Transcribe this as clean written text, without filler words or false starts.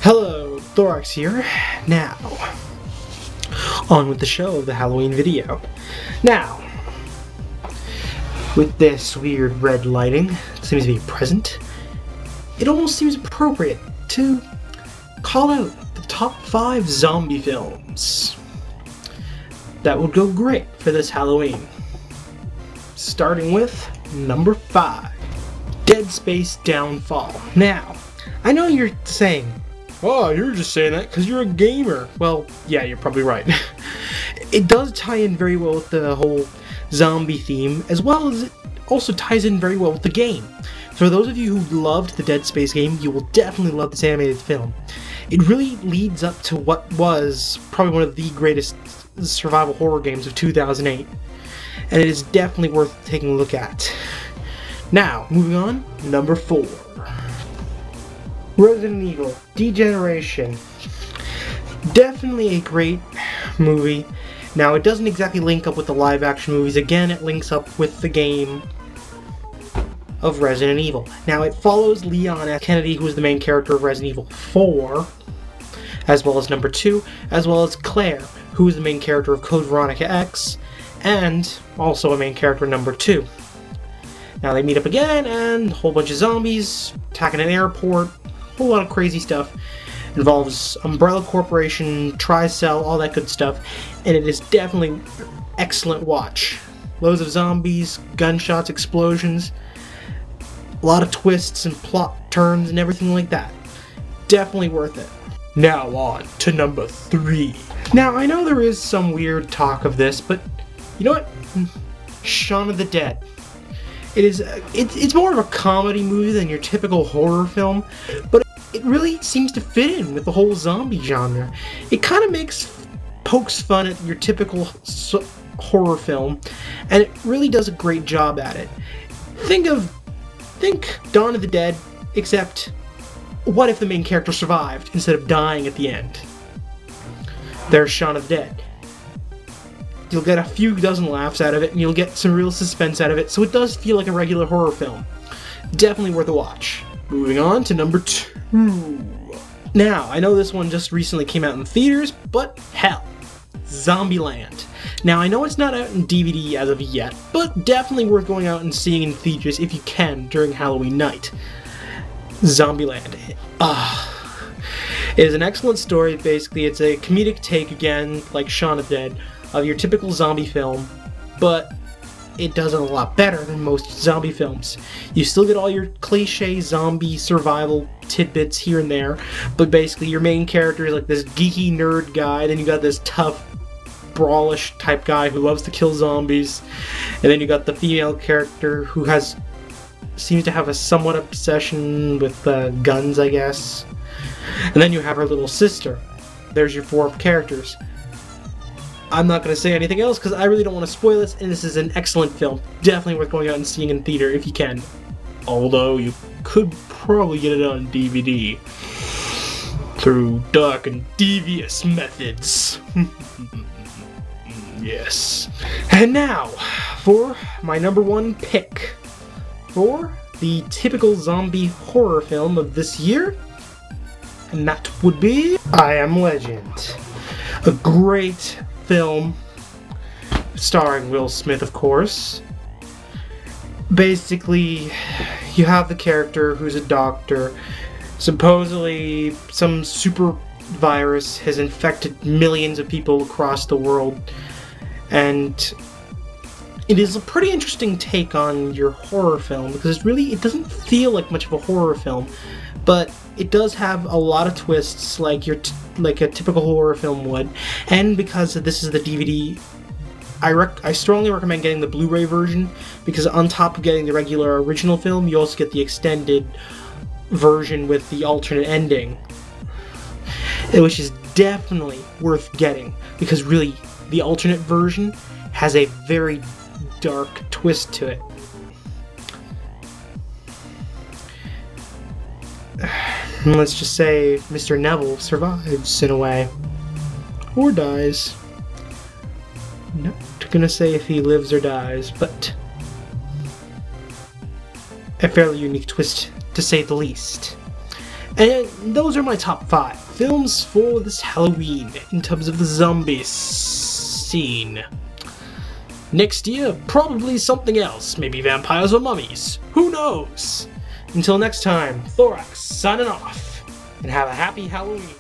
Hello, thorr-axe here. Now, on with the show of the Halloween video. Now, with this weird red lighting that seems to be present, it almost seems appropriate to call out the top 5 zombie films that would go great for this Halloween. Starting with number 5, Dead Space Downfall. Now, I know you're saying, oh, you're just saying that because you're a gamer. Well, yeah, you're probably right. It does tie in very well with the whole zombie theme, as well as it also ties in very well with the game. For those of you who loved the Dead Space game, you will definitely love this animated film. It really leads up to what was probably one of the greatest survival horror games of 2008, and it is definitely worth taking a look at. Now, moving on, number 4. Resident Evil Degeneration. Definitely a great movie. Now, it doesn't exactly link up with the live-action movies. Again, it links up with the game of Resident Evil. Now, it follows Leon F. Kennedy, who is the main character of Resident Evil 4, as well as number 2, as well as Claire, who is the main character of Code Veronica X, and also a main character number 2. Now, they meet up again, and a whole bunch of zombies, attacking an airport, whole lot of crazy stuff. Involves Umbrella Corporation, Tricell, all that good stuff, and it is definitely excellent watch. Loads of zombies, gunshots, explosions, a lot of twists and plot turns and everything like that. Definitely worth it. Now on to number 3. Now, I know there is some weird talk of this, but you know what? Shaun of the Dead. It's more of a comedy movie than your typical horror film, but it really seems to fit in with the whole zombie genre. It kind of pokes fun at your typical horror film, and it really does a great job at it. Think Dawn of the Dead, except what if the main character survived instead of dying at the end? There's Shaun of the Dead. You'll get a few dozen laughs out of it, and you'll get some real suspense out of it, so it does feel like a regular horror film. Definitely worth a watch. Moving on to number 2. Now, I know this one just recently came out in theaters, but hell, Zombieland. Now, I know it's not out in DVD as of yet, but definitely worth going out and seeing in theaters if you can during Halloween night. Zombieland. It is an excellent story. Basically, it's a comedic take again, like Shaun of the Dead, of your typical zombie film, but it does it a lot better than most zombie films. You still get all your cliche zombie survival tidbits here and there, but basically your main character is like this geeky nerd guy, then you got this tough, brawlish type guy who loves to kill zombies, and then you got the female character who seems to have a somewhat obsession with guns, I guess. And then you have her little sister. There's your 4 characters. I'm not going to say anything else because I really don't want to spoil this, and this is an excellent film. Definitely worth going out and seeing in theater if you can. Although you could probably get it on DVD through dark and devious methods. Yes. And now, for my number 1 pick for the typical zombie horror film of this year, and that would be I Am Legend. A great film starring Will Smith, of course. Basically, you have the character who's a doctor. Supposedly, some super virus has infected millions of people across the world, and it is a pretty interesting take on your horror film because it doesn't feel like much of a horror film, but it does have a lot of twists like a typical horror film would, and because this is the DVD, I strongly recommend getting the Blu-ray version, because on top of getting the regular original film, you also get the extended version with the alternate ending, which is definitely worth getting, because really, the alternate version has a very dark twist to it. Let's just say Mr. Neville survives in a way. Or dies. No, took gonna say if he lives or dies, but a fairly unique twist to say the least. And those are my top 5 films for this Halloween in terms of the zombie scene. Next year, probably something else, maybe vampires or mummies, who knows? Until next time, thorr-axe signing off, and have a happy Halloween.